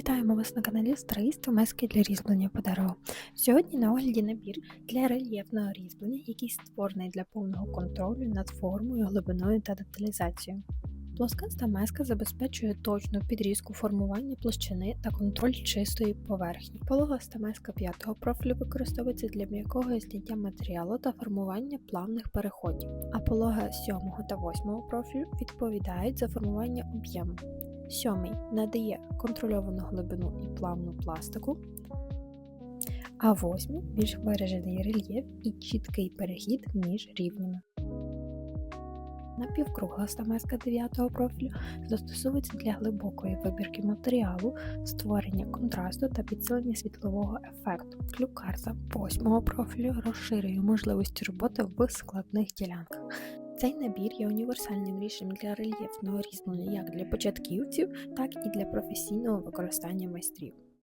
Вітаємо вас на каналі Стрийство Маски для різьблення по дереву. Сьогодні на огляді набір для рельєфного різьблення, який створений для повного контролю над формою, глибиною та деталізацією. Плоскаста маска забезпечує точну підрізку формування площини та контроль чистої поверхні. Пологаста маска 5-го профілю використовується для м'якого зняття матеріалу та формування плавних переходів, а полога 7-го та 8-го профілю відповідають за формування об'єму. 7-й надає контрольовану глибину і плавну пластику, а 8-й більш виражений рельєф і чіткий перехід між рівнями. Напівкругласта маска 9-го профілю застосовується для глибокої вибірки матеріалу, створення контрасту та підсилення світлового ефекту. Клюкарта 8-го профілю розширює можливості роботи в складних ділянках. Цей набір є універсальним рішенням для рельєфного різьблення як для початківців, так і для професійного використання майстрів.